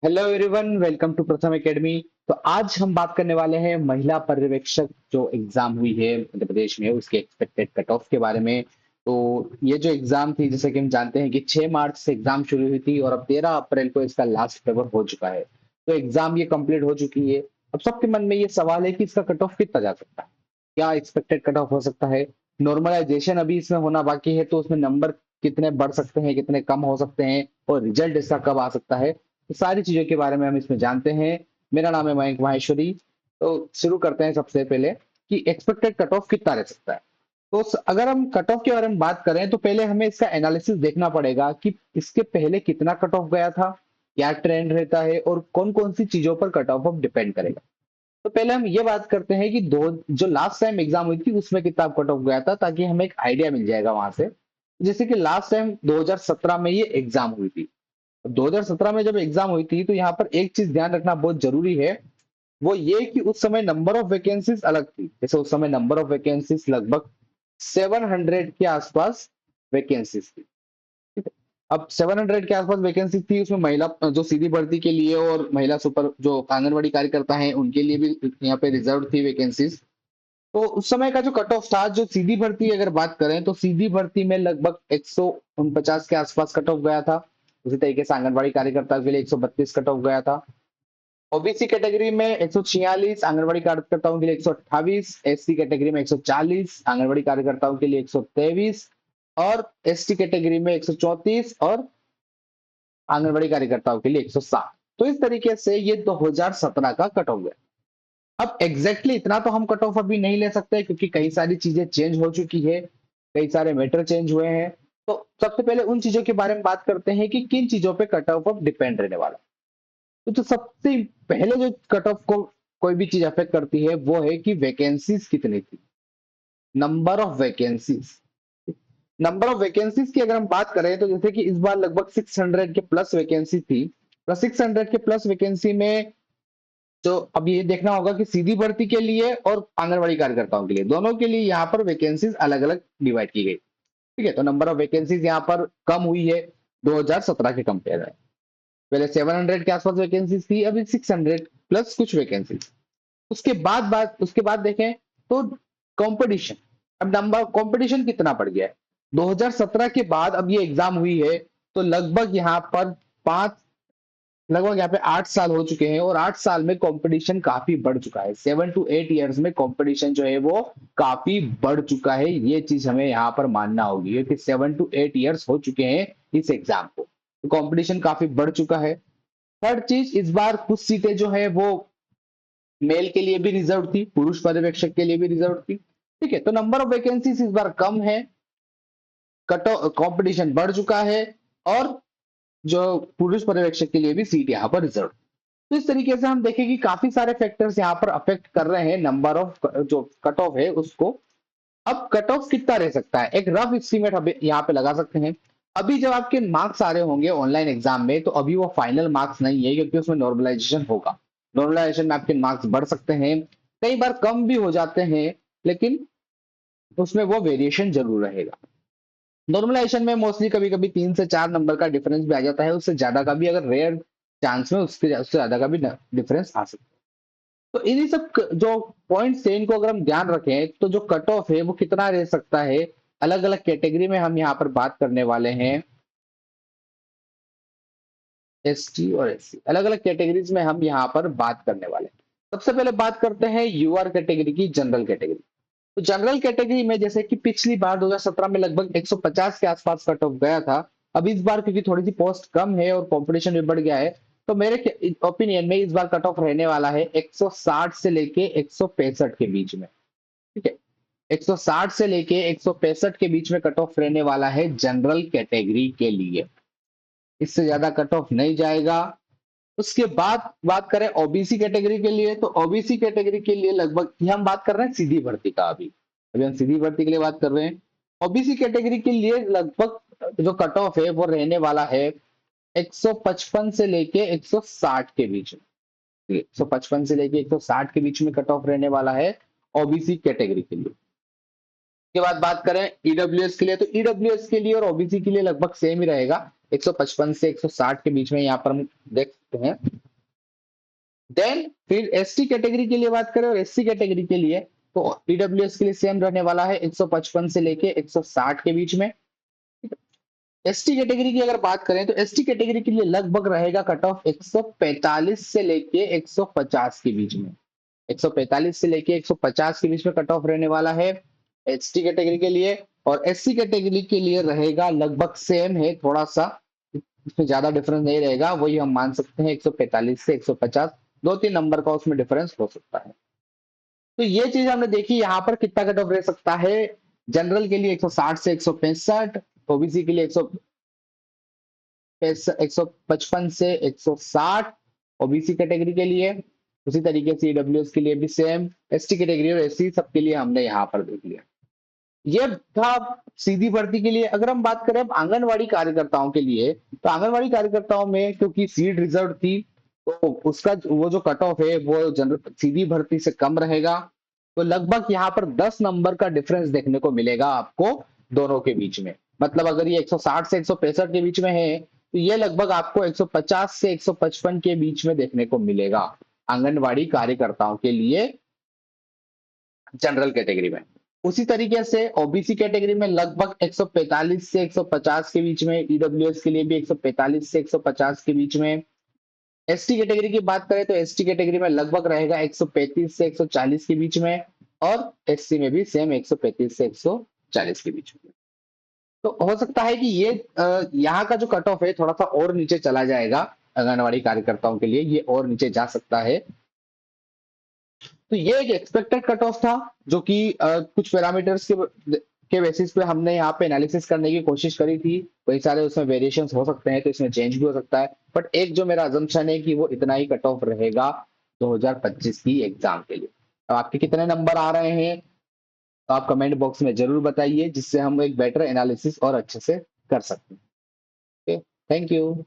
Hello everyone, welcome to प्रथम academy. तो आज हम बात करने वाले हैं महिला पर्यवेक्षक जो एग्जाम हुई है मध्य प्रदेश में उसके एक्सपेक्टेड कट ऑफ के बारे में। तो ये जो एग्जाम थी, जैसे कि हम जानते हैं कि 6 मार्च से एग्जाम शुरू हुई थी और अब 13 अप्रैल को इसका लास्ट पेपर हो चुका है। तो एग्जाम ये कंप्लीट हो चुकी है। अब सबके मन में ये सवाल है कि इसका कट ऑफ कितना जा सकता है, क्या एक्सपेक्टेड कट ऑफ हो सकता है। नॉर्मलाइजेशन अभी इसमें होना बाकी है, तो उसमें नंबर कितने बढ़ सकते हैं, कितने कम हो सकते हैं और रिजल्ट इसका कब आ सकता है। तो सारी चीजों के बारे में हम इसमें जानते हैं। मेरा नाम है मयंक माहेश्वरी। तो शुरू करते हैं सबसे पहले कि एक्सपेक्टेड कट ऑफ कितना रह सकता है। तो अगर हम कट ऑफ के बारे में बात करें तो पहले हमें इसका एनालिसिस देखना पड़ेगा कि इसके पहले कितना कट ऑफ गया था, क्या ट्रेंड रहता है और कौन कौन सी चीजों पर कट ऑफ डिपेंड करेगा। तो पहले हम ये बात करते हैं कि दो जो लास्ट टाइम एग्जाम हुई थी उसमें कितना कट ऑफ गया था, ताकि हमें एक आइडिया मिल जाएगा वहां से। जैसे कि लास्ट टाइम 2017 में ये एग्जाम हुई थी। 2017 में जब एग्जाम हुई थी तो यहाँ पर एक चीज ध्यान रखना बहुत जरूरी है। वो ये कि उस समय नंबर ऑफ वैकेंसीज अलग थी। जैसे उस समय नंबर ऑफ वैकेंसीज लगभग 700 के आसपास वैकेंसीज थी। ठीक है। अब 700 के आसपास वैकेंसी थी, उसमें महिला जो सीधी भर्ती के लिए और महिला सुपर जो आंगनवाड़ी कार्यकर्ता हैं उनके लिए भी यहाँ पे रिजर्व थी वैकेंसीज। तो उस समय का जो कट ऑफ था, जो सीधी भर्ती अगर बात करें तो सीधी भर्ती में लगभग 149 के आसपास कट ऑफ गया था। उसी तरीके से आंगनबाड़ी कार्यकर्ता के लिए 132 कट ऑफ गया था। ओबीसी कैटेगरी में 146, आंगनबाड़ी कार्यकर्ताओं के लिए 128, एससी कैटेगरी में 140, आंगनबाड़ी कार्यकर्ताओं के लिए 123 और एसटी कैटेगरी में 134 और आंगनबाड़ी कार्यकर्ताओं के लिए 107। तो इस तरीके से ये 2017 का कट ऑफ गया। अब एग्जैक्टली इतना तो हम कट ऑफ अभी नहीं ले सकते, क्योंकि कई सारी चीजें चेंज हो चुकी है, कई सारे मैटर चेंज हुए हैं। तो सबसे पहले उन चीजों के बारे में बात करते हैं कि किन चीजों पे कट ऑफ डिपेंड रहने वाला है। तो सबसे पहले जो कट ऑफ को कोई भी चीज अफेक्ट करती है वो है कि वैकेंसीज कितनी थी, number of vacancies. Number of vacancies की अगर हम बात करें तो जैसे कि इस बार लगभग 600 के प्लस वैकेंसी थी। प्लस 600 के प्लस वैकेंसी में तो अब ये देखना होगा कि सीधी भर्ती के लिए और आंगनबाड़ी कार्यकर्ताओं के लिए, दोनों के लिए यहाँ पर वैकेंसीज अलग अलग डिवाइड की गई। ठीक है। तो नंबर ऑफ वैकेंसीज यहाँ पर कम हुई है 2017 के कंपेयर में। पहले 700 के आसपास वैकेंसीज थी, अभी 600 प्लस कुछ वैकेंसीज। उसके बाद देखें तो कंपटीशन। अब नंबर कंपटीशन कितना बढ़ गया है 2017 के बाद। अब ये एग्जाम हुई है तो लगभग यहाँ पर पांच लगभग यहाँ पे 8 साल हो चुके हैं और 8 साल में कंपटीशन काफी बढ़ चुका है। 7 to 8 years में कंपटीशन जो है वो काफी बढ़ चुका है। ये चीज हमें यहाँ पर मानना होगी, क्योंकि 7 to 8 years हो चुके हैं इस एग्जाम को, तो कंपटीशन काफी बढ़ चुका है। थर्ड चीज, इस बार कुछ सीटें जो है वो मेल के लिए भी रिजर्व थी, पुरुष पर्यवेक्षक के लिए भी रिजर्व थी। ठीक है। तो नंबर ऑफ वैकेंसीज इस बार कम है, कट कंपटीशन बढ़ चुका है और जो पुरुष पर्यवेक्षक के लिए भी सीट यहाँ पर रिजर्व। तो इस तरीके से हम देखें कि काफी सारे फैक्टर्स यहाँ पर अफेक्ट कर रहे हैं नंबर ऑफ जो कट ऑफ है उसको। अब कट ऑफ कितना रह सकता है, एक रफ एस्टीमेट हम यहाँ पे लगा सकते हैं। अभी जब आपके मार्क्स आ रहे होंगे ऑनलाइन एग्जाम में, तो अभी वो फाइनल मार्क्स नहीं है, क्योंकि उसमें नॉर्मलाइजेशन होगा। नॉर्मलाइजेशन में आपके मार्क्स बढ़ सकते हैं, कई बार कम भी हो जाते हैं, लेकिन उसमें वो वेरिएशन जरूर रहेगा। नॉर्मलाइजेशन में मोस्टली कभी कभी 3 से 4 नंबर का डिफरेंस भी आ जाता है, उससे ज्यादा का भी अगर रेयर चांस में उससे ज्यादा का भी डिफरेंस आ सकता है। तो इन्हीं सब जो पॉइंट्स है इनको अगर हम ध्यान रखें तो जो कट ऑफ है वो कितना रह सकता है। अलग अलग कैटेगरी में हम यहाँ पर बात करने वाले हैं। एसटी और एससी, अलग अलग कैटेगरीज में हम यहाँ पर बात करने वाले हैं। सबसे पहले बात करते हैं यूआर कैटेगरी की, जनरल कैटेगरी। तो जनरल कैटेगरी में जैसे कि पिछली बार 2017 में लगभग 150 के आसपास कट ऑफ गया था। अब इस बार क्योंकि थोड़ी सी पोस्ट कम है और कंपटीशन भी बढ़ गया है, तो मेरे ओपिनियन में इस बार कट ऑफ रहने वाला है 160 से लेके 165 के बीच में। ठीक है। 160 से लेके 165 के बीच में कट ऑफ रहने वाला है जनरल कैटेगरी के लिए। इससे ज्यादा कट ऑफ नहीं जाएगा। उसके बाद बात करें ओबीसी कैटेगरी के लिए, तो ओबीसी कैटेगरी के लिए लगभग, ये हम बात कर रहे हैं सीधी भर्ती का। अभी अभी हम सीधी भर्ती के लिए बात कर रहे हैं। ओबीसी कैटेगरी के लिए लगभग जो कट ऑफ है वो रहने वाला है 155 से लेके 160 के बीच में। 155 से लेके 160 के बीच में कट ऑफ रहने वाला है ओबीसी कैटेगरी के लिए। के बाद बात करें ईडब्ल्यूएस के लिए, तो ईडब्ल्यूएस के लिए और ओबीसी के लिए लगभग सेम ही रहेगा, 155 से 160 के बीच में यहाँ पर हम देख सकते हैं। देन फिर एसटी कैटेगरी के लिए बात करें, और एससी कैटेगरी के लिए तो ईडब्ल्यूएस के लिए सेम रहने वाला है 155 से लेके 160 के बीच में। एसटी कैटेगरी की अगर बात करें तो एसटी कैटेगरी के लिए लगभग रहेगा कट ऑफ 145 से लेके 150 के बीच में। 145 से लेके 150 के बीच में कट ऑफ रहने वाला है एसटी कैटेगरी के लिए। और एससी कैटेगरी के लिए रहेगा लगभग सेम है, थोड़ा सा इसमें ज्यादा डिफरेंस नहीं रहेगा, वही हम मान सकते हैं 145 से 150, 2-3 नंबर का उसमें डिफरेंस हो सकता है। तो ये चीज हमने देखी यहाँ पर कितना कट ऑफ रह सकता है। जनरल के लिए 160 से 165, ओबीसी के लिए 155 से 160 ओबीसी कैटेगरी के लिए। उसी तरीके से ईडब्ल्यूएस के लिए भी सेम, एसटी कैटेगरी और एससी सबके लिए हमने यहाँ पर देख लिया। ये था सीधी भर्ती के लिए। अगर हम बात करें अब आंगनवाड़ी कार्यकर्ताओं के लिए, तो आंगनवाड़ी कार्यकर्ताओं में क्योंकि सीट रिजर्व थी, तो उसका वो जो कट ऑफ है वो जनरल सीधी भर्ती से कम रहेगा। तो लगभग यहाँ पर 10 नंबर का डिफरेंस देखने को मिलेगा आपको दोनों के बीच में। मतलब अगर ये 160 से 165 के बीच में है, तो ये लगभग आपको 150 से 155 के बीच में देखने को मिलेगा आंगनवाड़ी कार्यकर्ताओं के लिए जनरल कैटेगरी में। उसी तरीके से ओबीसी कैटेगरी में लगभग 145 से 150 के बीच में, ईडब्ल्यूएस के लिए भी 145 से 150 के बीच में। एसटी कैटेगरी की बात करें तो एसटी कैटेगरी में लगभग रहेगा 135 से 140 के बीच में, और एससी में भी सेम 135 से 140 के बीच में। तो हो सकता है कि ये यहाँ का जो कट ऑफ है थोड़ा सा और नीचे चला जाएगा आंगनवाड़ी कार्यकर्ताओं के लिए, ये और नीचे जा सकता है। तो ये एक एक्सपेक्टेड कट ऑफ था, जो कि कुछ पैरामीटर्स के बेसिस पे हमने यहाँ पे एनालिसिस करने की कोशिश करी थी। कई सारे उसमें वेरिएशंस हो सकते हैं, तो इसमें चेंज भी हो सकता है, बट एक जो मेरा अजम्पशन है कि वो इतना ही कट ऑफ रहेगा 2025 की एग्जाम के लिए। अब आपके कितने नंबर आ रहे हैं तो आप कमेंट बॉक्स में जरूर बताइए, जिससे हम एक बेटर एनालिसिस और अच्छे से कर सकते हैं। Okay, thank you.